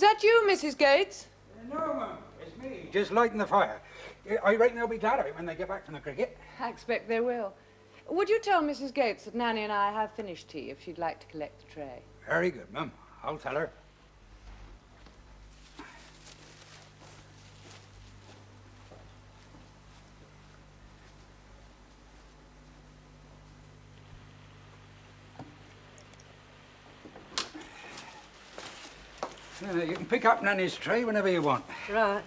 that you, Mrs. Gates? No, Mum, it's me. Just lighting the fire. I reckon they'll be glad of it when they get back from the cricket. I expect they will. Would you tell Mrs. Gates that Nanny and I have finished tea if she'd like to collect the tray? Very good, Mum. I'll tell her. You can pick up Nanny's tray whenever you want. Right.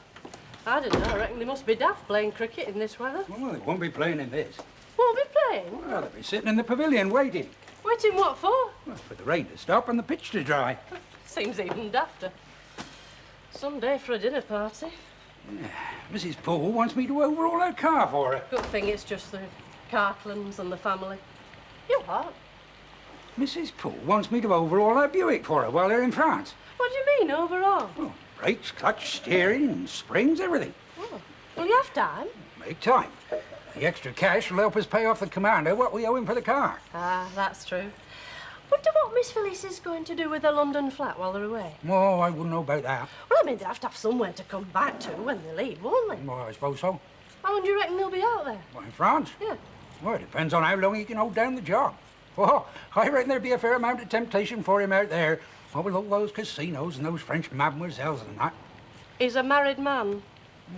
I don't know. I reckon they must be daft playing cricket in this weather. Well, they won't be playing in this. Won't be playing? Well, they'll be sitting in the pavilion waiting. Waiting what for? Well, for the rain to stop and the pitch to dry. Seems even dafter. Some day for a dinner party. Yeah. Mrs. Poole wants me to overhaul her car for her. Good thing it's just the Cartlands and the family. You what? Mrs. Poole wants me to overhaul her Buick for her while they're in France. What do you mean, overall? Oh, brakes, clutch, steering, springs, everything. Oh. Will you have time? Make time. The extra cash will help us pay off the commander what we owe him for the car. Ah, that's true. Wonder what Miss Phyllis is going to do with the London flat while they're away. Oh, I wouldn't know about that. Well, I mean, they have to have somewhere to come back to when they leave, won't they? Well, I suppose so. How long do you reckon they'll be out there? Well, in France? Yeah. Well, it depends on how long he can hold down the job. Oh, I reckon there'd be a fair amount of temptation for him out there. What with all those casinos and those French mademoiselles and that. He's a married man.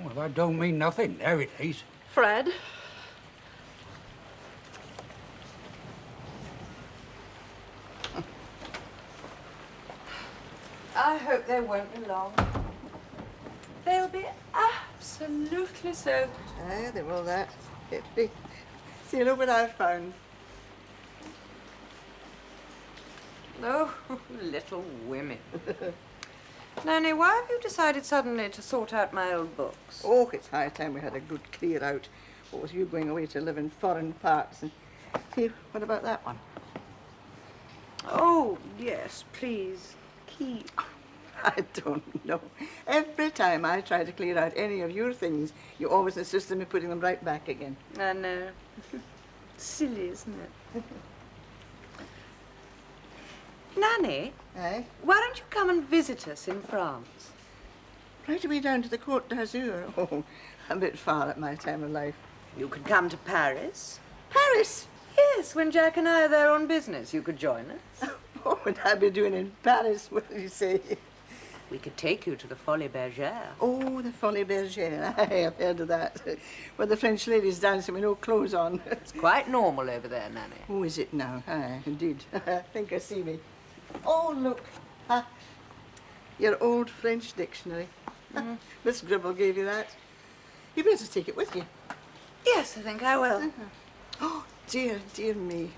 Well, that don't mean nothing nowadays. Fred? I hope they won't be long. They'll be absolutely soaked. Aye, they will that. See, look what I've found. Oh, little women. Nanny, why have you decided suddenly to sort out my old books? Oh, it's high time we had a good clear out. What was you going away to live in foreign parts? And see, what about that one? Oh, yes, please. Keep. I don't know. Every time I try to clear out any of your things, you always insist on me putting them right back again. I know. Silly, isn't it? Nanny, Aye? why don't you come and visit us in France? Right away down to the Côte d'Azur. Oh, a bit far at my time of life. You could come to Paris. Paris? Yes, when Jack and I are there on business, you could join us. What would I be doing in Paris, what do you say? We could take you to the Folies Bergère. Oh, the Folies Bergère. I have heard of that. Where the French ladies dancing with no clothes on. It's quite normal over there, Nanny. Oh, is it now? Aye, indeed. I think I see me. Oh, look. Your old French dictionary. Miss Gribble gave you that. You better take it with you. Yes, I think I will. Oh, dear, dear me.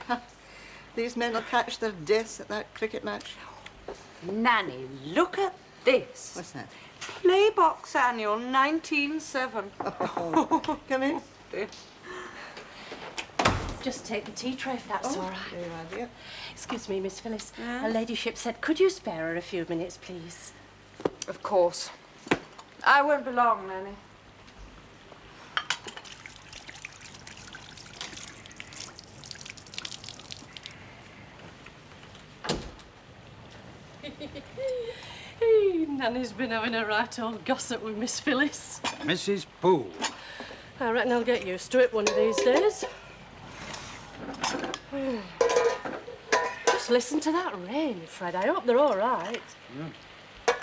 These men will catch their deaths at that cricket match. Nanny, look at this. What's that? Playbox Annual 1907. Oh, come in. Just take the tea tray if that's all right. There you are, dear. Excuse me, Miss Phyllis. Yeah? Her ladyship said, could you spare her a few minutes, please? Of course. I won't be long, Nanny. Hey, Nanny's been having a right old gossip with Miss Phyllis. Mrs. Poole. I reckon I'll get used to it one of these days. Just listen to that rain, Fred. I hope they're all right. Yeah.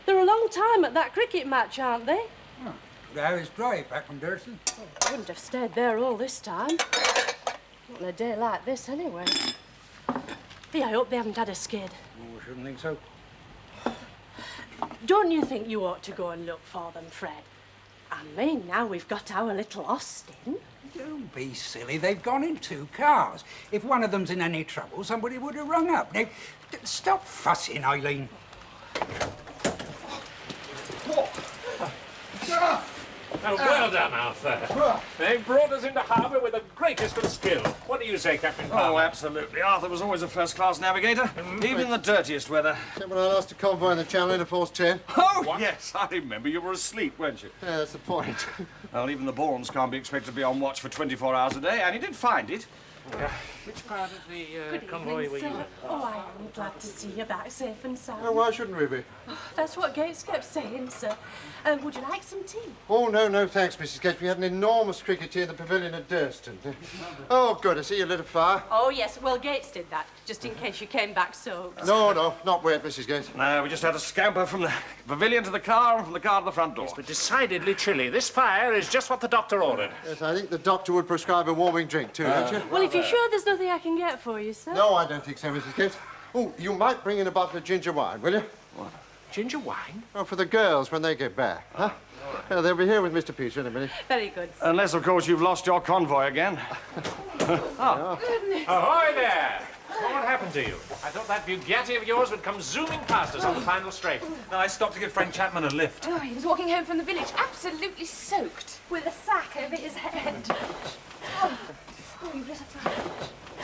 They're a long time at that cricket match, aren't they? Oh, 2 hours drive back from Durston. I wouldn't have stayed there all this time. Not on a day like this, anyway. Hey, I hope they haven't had a skid. Oh, I shouldn't think so. Don't you think you ought to go and look for them, Fred? I mean, now we've got our little Austin. Don't be silly. They've gone in 2 cars. If one of them's in any trouble, somebody would have rung up. Now, stop fussing, Eileen. Oh, well done, Arthur. They've brought us into harbour with the greatest of skill. What do you say, Captain Palmer? Oh, absolutely. Arthur was always a first-class navigator, even in the dirtiest weather. When I lost a convoy in the Channel in a force 10. Oh, What? yes, I remember. You were asleep, weren't you? Yeah, that's the point. Well, even the Bournes can't be expected to be on watch for 24 hours a day, and he did find it. Which part of the Good convoy evening, were you sir. in? Oh, I am glad to see you back safe and sound. Oh, why shouldn't we be? That's what Gates kept saying, sir. Would you like some tea? Oh, no, thanks, Mrs. Gates. We had an enormous cricket tea in the pavilion at Durston. Oh, good, I see you lit a fire. Oh, yes. Well, Gates did that, just in case you came back soaked. No, not wet, Mrs. Gates. No, we just had to scamper from the pavilion to the car and from the car to the front door. But decidedly chilly. This fire is just what the doctor ordered. Yes, I think the doctor would prescribe a warming drink too, don't you? Well, if you're sure there's nothing I can get for you, sir. No, I don't think so, Mrs. Gates. Oh, you might bring in a bottle of ginger wine, will you? Ginger wine? Oh, for the girls when they get back, huh? They'll be here with Mr. Peter in a minute. Very good. Unless, of course, you've lost your convoy again. Ahoy there! What happened to you? I thought that Bugatti of yours would come zooming past us on the final straight. No, I stopped to give Frank Chapman a lift. Oh, he was walking home from the village, absolutely soaked, with a sack over his head. Oh, you lit a fire.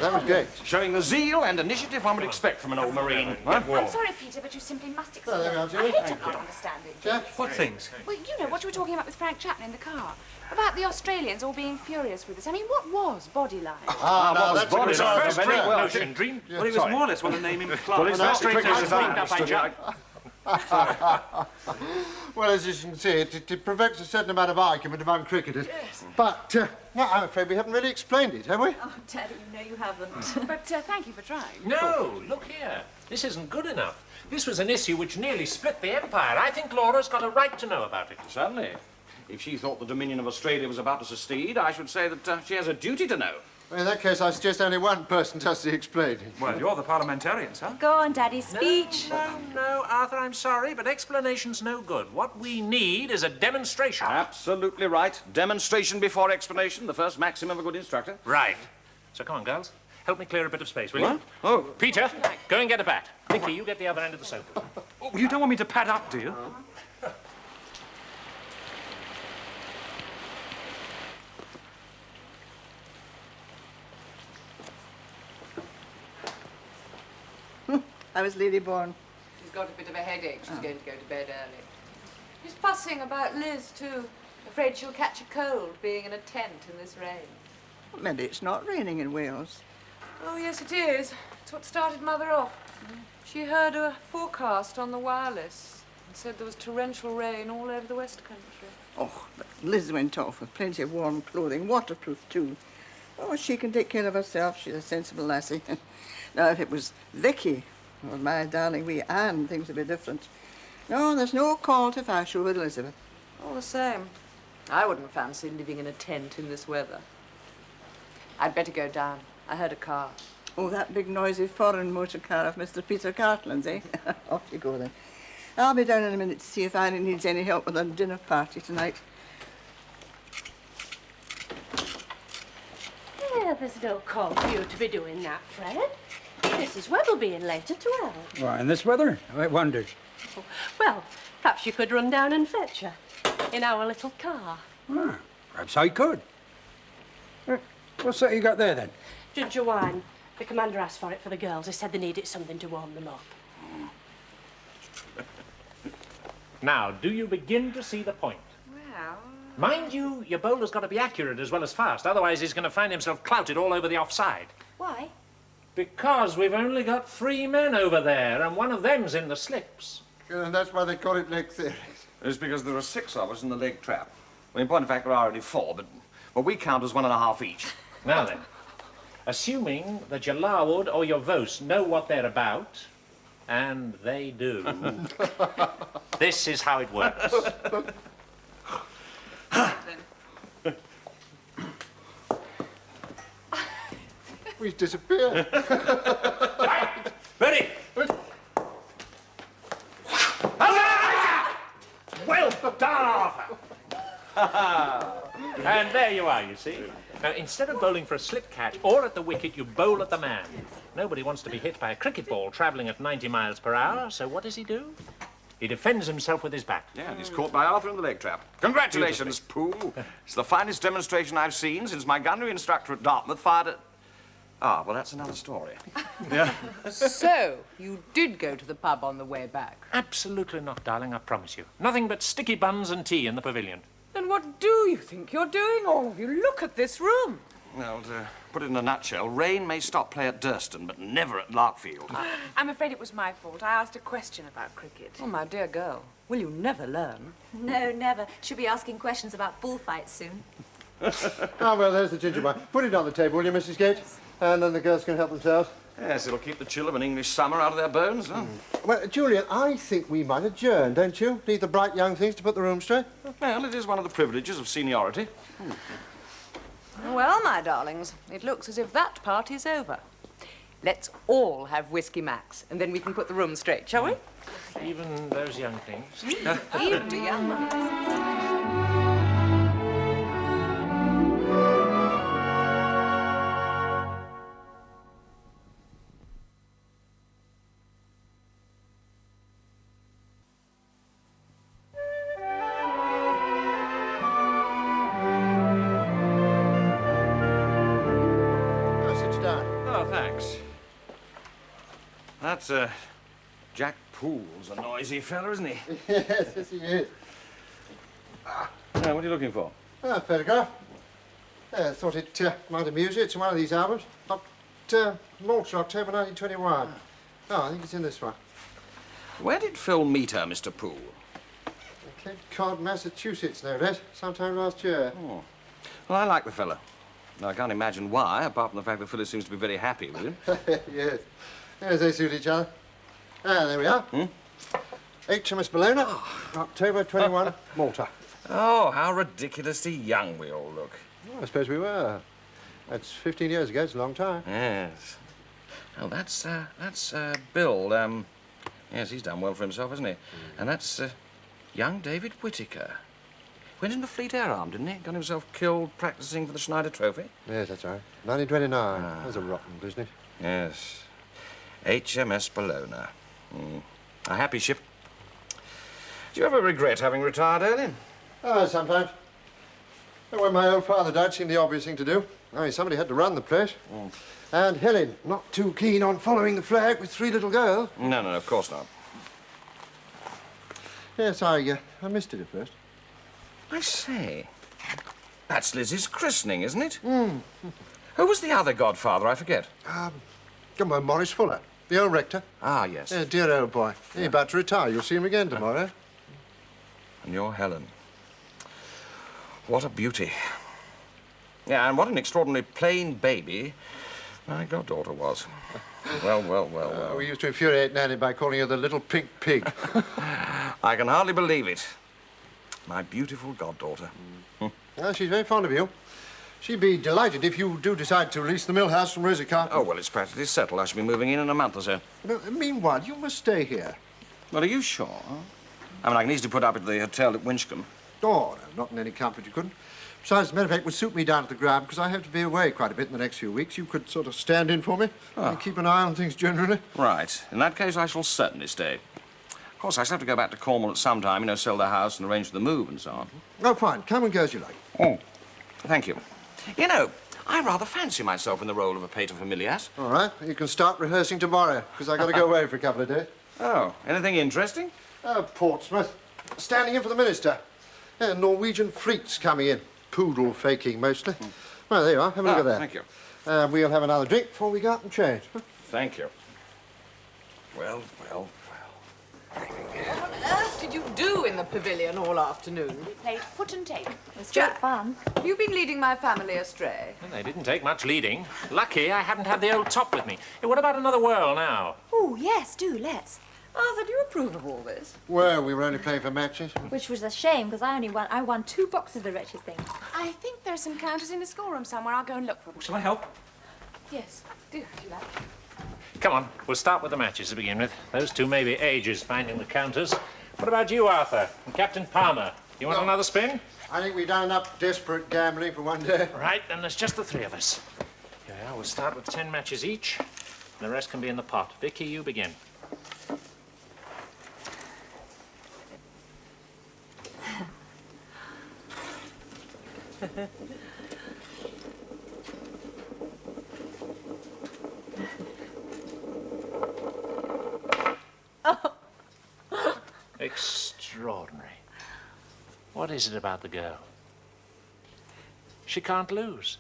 That was Gates. Showing the zeal and initiative one would expect from an old Marine. Huh? I'm sorry, Peter, but you simply must explain. there we are, I Julie. hate to not understanding. Jack? What things? Well, you know, what you were talking about with Frank Chapman in the car. About the Australians all being furious with us. I mean, what was body like? No, that's body a good like? idea. First very rate well. notion dream. Well, it was more or less what the name implied. Well, it's that's very quick quick as as that. Well, as you can see, it provokes a certain amount of argument among cricketers. Yes. But no, I'm afraid we haven't really explained it, have we? Oh, Daddy, you know you haven't. But thank you for trying. No, look here. This isn't good enough. This was an issue which nearly split the empire. I think Laura's got a right to know about it. Certainly. If she thought the Dominion of Australia was about to secede, I should say that she has a duty to know. Well, in that case, I suggest only one person does the explaining. Well, you're the parliamentarians, huh? Go on, Daddy, speech. No, Arthur, I'm sorry, but explanation's no good. What we need is a demonstration. Absolutely right. Demonstration before explanation, the first maxim of a good instructor. Right. So come on, girls. Help me clear a bit of space, will you? Oh, Peter, go and get a bat. Nicky, you get the other end of the sofa. Oh, you don't want me to pad up, do you? I was Lady Bourne. She's got a bit of a headache. She's going to go to bed early. She's fussing about Liz, too. Afraid she'll catch a cold being in a tent in this rain. Maybe it's not raining in Wales. Oh, yes, it is. It's what started Mother off. She heard a forecast on the wireless and said there was torrential rain all over the West Country. Oh, but Liz went off with plenty of warm clothing, waterproof too. Oh, she can take care of herself. She's a sensible lassie. Now, if it was Vicky or my darling wee Anne, things would be different. No, there's no call to fashion with Elizabeth. All the same, I wouldn't fancy living in a tent in this weather. I'd better go down. I heard a car. Oh, that big noisy foreign motor car of Mr. Peter Cartland's, eh? Off you go then. I'll be down in a minute to see if Annie needs any help with her dinner party tonight. Yeah, there's no call for you to be doing that, Fred. Mrs. Webb will be in later, 12. Why, in this weather? I wondered. Well, perhaps you could run down and fetch her in our little car. Ah, perhaps I could. What's that you got there, then? Ginger wine. The commander asked for it for the girls. He said they needed something to warm them up. Now, do you begin to see the point? Well, Mind you, your bowler's got to be accurate as well as fast. Otherwise, he's going to find himself clouted all over the offside. Why? Because we've only got 3 men over there, and one of them's in the slips. And that's why they call it leg theory. it's because there are 6 of us in the leg trap. Well, in point of fact, there are only 4, but well, we count as 1.5 each. Now then, assuming that your larwood or your vose know what they're about, and they do, this is how it works. We've disappeared. Ready? Well done, Arthur! And there you are, you see. Now, instead of bowling for a slip catch or at the wicket, you bowl at the man. Nobody wants to be hit by a cricket ball travelling at 90 miles per hour, so what does he do? He defends himself with his bat. Yeah, and he's caught by Arthur in the leg trap. Congratulations, Pooh. It's the finest demonstration I've seen since my gunnery instructor at Dartmouth fired at... Ah, well, that's another story. so you did go to the pub on the way back? Absolutely not, darling, I promise you. Nothing but sticky buns and tea in the pavilion. Then what do you think you're doing, all of you? Look at this room. Well, put it in a nutshell, rain may stop play at Durston, but never at Larkfield. I'm afraid it was my fault. I asked a question about cricket. Oh, my dear girl. Will you never learn? No, never. She'll be asking questions about bullfights soon. Oh, well, there's the ginger wine. Put it on the table, will you, Mrs. Gates? And then the girls can help themselves. Yes, it'll keep the chill of an English summer out of their bones. Huh? Well, Julian, I think we might adjourn, don't you? Need the bright young things to put the room straight. Well, it is one of the privileges of seniority. Well, my darlings, it looks as if that party's over. Let's all have Whiskey Max, and then we can put the room straight, shall we? Even those young things. Even the young ones. Oh, sit you down. Oh, thanks. That's, Jack Poole's a noisy fella, isn't he? Yes, he is. What are you looking for? Ah, photograph. Thought it might amuse you. It's in one of these albums. Malta, October 1921. Oh, I think it's in this one. Where did Phil meet her, Mr. Poole? Cape Cod, Massachusetts, no less. Sometime last year. Oh. Well, I like the fella. I can't imagine why, apart from the fact that Phyllis seems to be very happy with him. Yes. Yes, they suit each other. Ah, there we are. HMS Bologna, October 21, Malta. Oh, how ridiculously young we all look. Oh, I suppose we were. That's 15 years ago. It's a long time. Yes. Oh, that's Bill. Yes, he's done well for himself, hasn't he? And that's young David Whittaker. Went in the Fleet Air Arm, didn't he? Got himself killed practicing for the Schneider Trophy. Yes, that's right. 1929. That was a rotten business. Yes. HMS Bologna. A happy ship. Do you ever regret having retired early? Oh, sometimes. When my old father died, it seemed the obvious thing to do. I mean, somebody had to run the place. And Helen, not too keen on following the flag with 3 little girls. No, of course not. Yes, I missed it at first. I say, that's Lizzie's christening, isn't it? Who was the other godfather? I forget. Come on, Morris Fuller, the old rector. Ah, yes. Yeah, dear old boy. He's about to retire. You'll see him again tomorrow. And you're Helen. What a beauty. Yeah, and what an extraordinarily plain baby my goddaughter was. Well. We used to infuriate Nanny by calling her the little pink pig. I can hardly believe it. My beautiful goddaughter. Well, she's very fond of you. She'd be delighted if you do decide to release the mill house from Rosie Carton. Oh, well, it's practically settled. I shall be moving in a month or so. But meanwhile, you must stay here. Well, are you sure? I mean, I can easily put up at the hotel at Winchcombe. Oh, no, not in any comfort you couldn't. Besides, as a matter of fact, it would suit me down at the ground because I have to be away quite a bit in the next few weeks. You could sort of stand in for me and keep an eye on things generally. Right. In that case, I shall certainly stay. Of course, I shall have to go back to Cornwall at some time, sell the house and arrange for the move and so on. Oh, fine. Come and go as you like. Oh, thank you. I rather fancy myself in the role of a paterfamilias. All right. You can start rehearsing tomorrow because I've got to go away for a couple of days. Oh, anything interesting? Portsmouth. Standing in for the minister. Norwegian fleets coming in. Poodle faking, mostly. Well, there you are. Have a look at that. Thank you. We'll have another drink before we go out and change. Thank you. Well. What on earth did you do in the pavilion all afternoon? We played put and take. It was Jack. great fun. Have you been leading my family astray? Well, they didn't take much leading. Lucky I hadn't had the old top with me. Hey, what about another whirl now? Oh, yes, do, let's. Arthur, do you approve of all this? Well, we were only playing for matches. Which was a shame, because I won 2 boxes of the wretched thing. I think there are some counters in the schoolroom somewhere. I'll go and look for them. Shall I help? Yes, do if you like. Come on, we'll start with the matches to begin with. Those two may be ages finding the counters. What about you, Arthur? And Captain Palmer? You want another spin? I think we've done enough desperate gambling for one day. Right, then there's just the 3 of us. Yeah, we'll start with 10 matches each. The rest can be in the pot. Vicky, you begin. Extraordinary. What is it about the girl? She can't lose.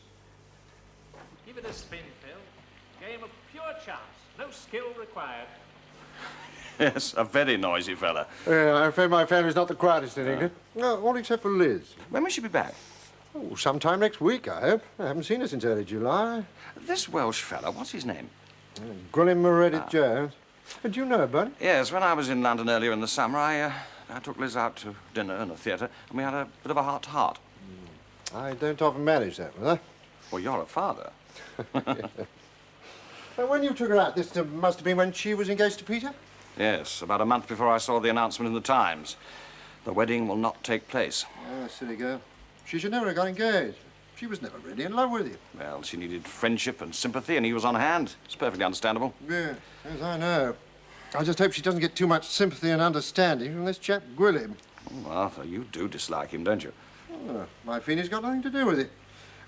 Give it a spin, Phil. Game of pure chance. No skill required. Yes, a very noisy fella. Yeah, I'm afraid my family's not the quietest in England. No, all except for Liz. When will she be back? Oh, sometime next week, I hope. I haven't seen her since early July. This Welsh fella, what's his name? Gwilym Meredith Jones. Do you know her, Bunny? Yes, when I was in London earlier in the summer, I took Liz out to dinner and a theatre, and we had a bit of a heart-to-heart. I don't often manage that with her. Well, you're a father. And when you took her out, this must have been when she was engaged to Peter? Yes, about a month before I saw the announcement in the Times. The wedding will not take place. Ah, silly girl. She should never have got engaged. She was never really in love with you. Well, she needed friendship and sympathy, and he was on hand. It's perfectly understandable. Yeah, as I know. I just hope she doesn't get too much sympathy and understanding from this chap Gwilym. Oh, Arthur, you do dislike him, don't you? Oh, my feeling's got nothing to do with it.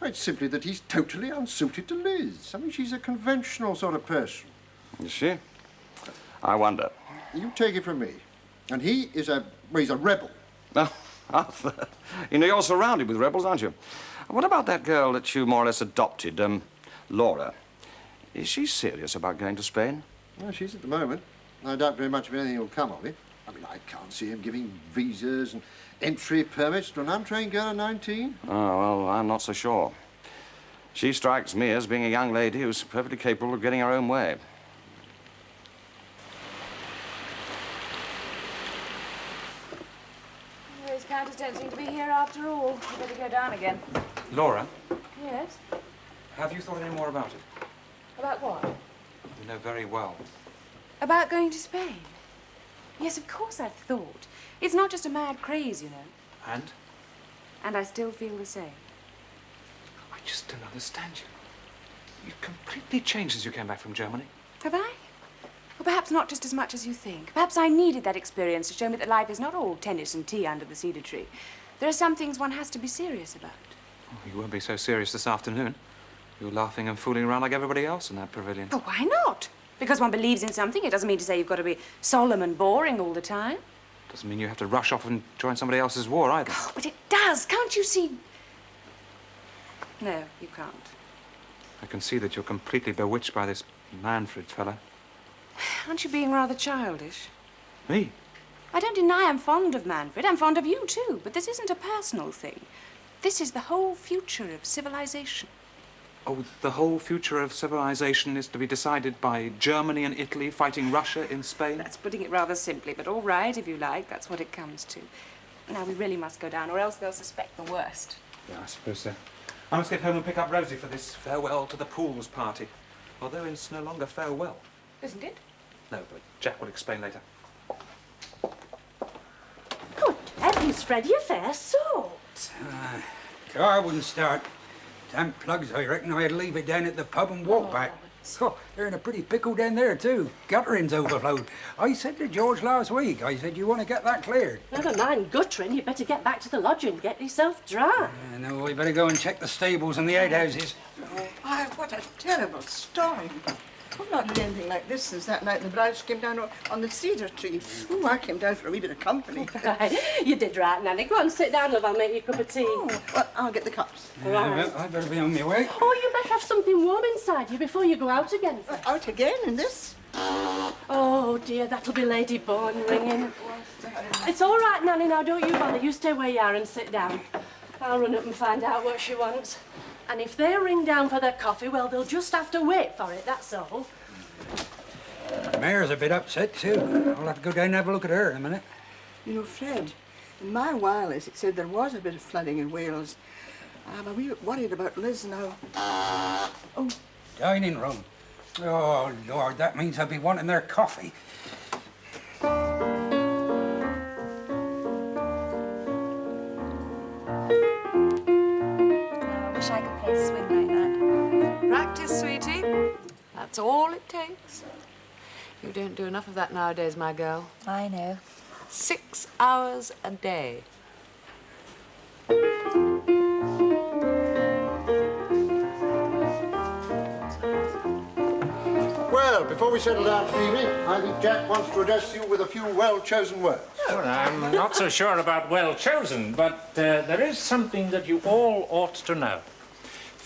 It's simply that he's totally unsuited to Liz. I mean, she's a conventional sort of person. Is she? I wonder. You take it from me. And he is he's a rebel. Oh, Arthur, you know, you're surrounded with rebels, aren't you? What about that girl that you more or less adopted, Laura? Is she serious about going to Spain? Well, she's at the moment. I doubt very much if anything will come of it. I mean, I can't see him giving visas and entry permits to an untrained girl of 19. Oh, well, I'm not so sure. She strikes me as being a young lady who's perfectly capable of getting her own way. Those counters don't seem to be here after all. We better go down again. Laura, Yes? have you thought any more about it? About what? You know very well. About going to Spain? Yes, of course I've thought. It's not just a mad craze, you know. And? And I still feel the same. I just don't understand you. You've completely changed since you came back from Germany. Have I? Well, perhaps not just as much as you think. Perhaps I needed that experience to show me that life is not all tennis and tea under the cedar tree. There are some things one has to be serious about. Oh, you won't be so serious this afternoon. You're laughing and fooling around like everybody else in that pavilion. Oh, why not? Because one believes in something, it doesn't mean to say you've got to be solemn and boring all the time. Doesn't mean you have to rush off and join somebody else's war, either. Oh, but it does. Can't you see? No, you can't. I can see that you're completely bewitched by this Manfred fella. Aren't you being rather childish? Me? I don't deny I'm fond of Manfred. I'm fond of you, too. But this isn't a personal thing. This is the whole future of civilization. Oh, the whole future of civilization is to be decided by Germany and Italy fighting Russia in Spain? That's putting it rather simply, but all right, if you like. That's what it comes to. Now, we really must go down, or else they'll suspect the worst. Yeah, I suppose so. I must get home and pick up Rosie for this farewell to the pools party. Although it's no longer farewell. Isn't it? No, but Jack will explain later. Good heavens, Fred, you're fair salt. Car wouldn't start. Damn plugs, I reckon I'd leave it down at the pub and walk back. Oh, they're in a pretty pickle down there, too. Guttering's overflowed. I said to George last week, I said, you want to get that cleared? Never mind guttering, you'd better get back to the lodge and get yourself dry. No, we better go and check the stables and the outhouses. Why, what a terrible story. I've not heard anything like this since that night the brides came down on the cedar tree. Oh, I came down for a wee bit of company. You did right, Nanny. Go on, sit down, love. I'll make you a cup of tea. Oh, well, I'll get the cups. Well, I better be on my way. Oh, you better have something warm inside you before you go out again. Out again in this? Oh, dear, that'll be Lady Bourne ringing. It's all right, Nanny, now don't you bother. You stay where you are and sit down. I'll run up and find out what she wants. And if they ring down for their coffee, well, they'll just have to wait for it, that's all. The mayor's a bit upset, too. I'll have to go down and have a look at her in a minute. You know, Fred, in my wireless it said there was a bit of flooding in Wales. I'm a wee bit worried about Liz now. Oh. Dining room. Oh, Lord, that means I'll be wanting their coffee. Wish I could play swing like that. Practice, sweetie. That's all it takes. You don't do enough of that nowadays, my girl. I know. 6 hours a day. Well, before we settle down for the evening, I think Jack wants to address you with a few well-chosen words. Well, I'm not so sure about well chosen, but there is something that you all ought to know.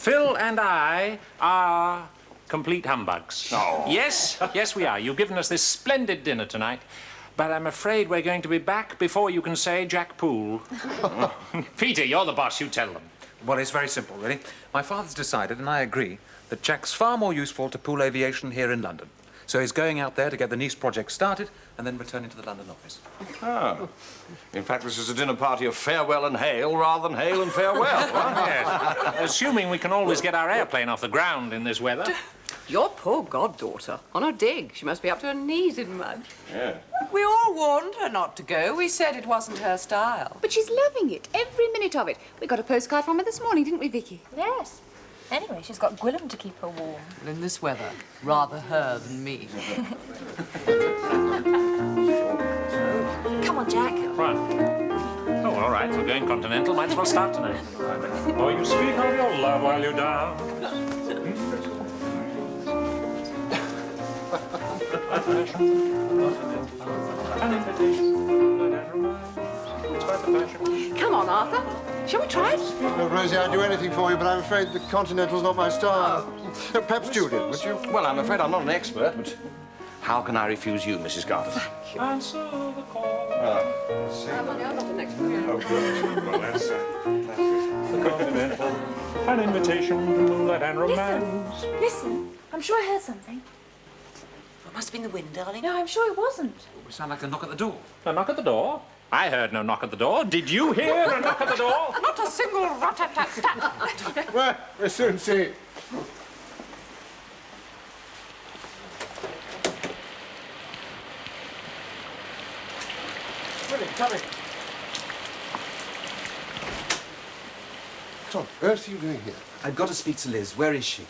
Phil and I are complete humbugs. No. Yes, we are. You've given us this splendid dinner tonight, but I'm afraid we're going to be back before you can say Jack Poole. Peter, you're the boss. You tell them. Well, it's very simple, really. My father's decided, and I agree, that Jack's far more useful to Poole Aviation here in London. So he's going out there to get the Nice project started and then returning to the London office. Oh. In fact, this is a dinner party of farewell and hail rather than hail and farewell. Yes. Assuming we can always get our airplane off the ground in this weather. Your poor goddaughter. On a dig. She must be up to her knees in mud. Yeah. We all warned her not to go. We said it wasn't her style. But she's loving it, every minute of it. We got a postcard from her this morning, didn't we, Vicky? Yes. Anyway, she's got Gwillem to keep her warm. And in this weather, rather her than me. Come on, Jack. Right. Oh, all right. We're going continental. Might as well start tonight. Oh, you speak of your love while you're down. Come on, Arthur. Shall we try it? No, Rosie, I'd do anything for you, but I'm afraid the Continental's not my style. Perhaps Judith, would you? Well, I'm afraid I'm not an expert, but how can I refuse you, Mrs. Garth? Answer the call. I'm not an expert. Oh, good. Well, that's the continental. An invitation to moonlight and romance. Listen. I'm sure I heard something. It must have been the wind, darling. No, I'm sure it wasn't. We sound like a knock at the door. A knock at the door? I heard no knock at the door. Did you hear a knock at the door? Not a single rat-tat-tat-tat. Well, we'll soon see. Willie, come in. What on earth are you doing here? I've got to speak to Liz. Where is she?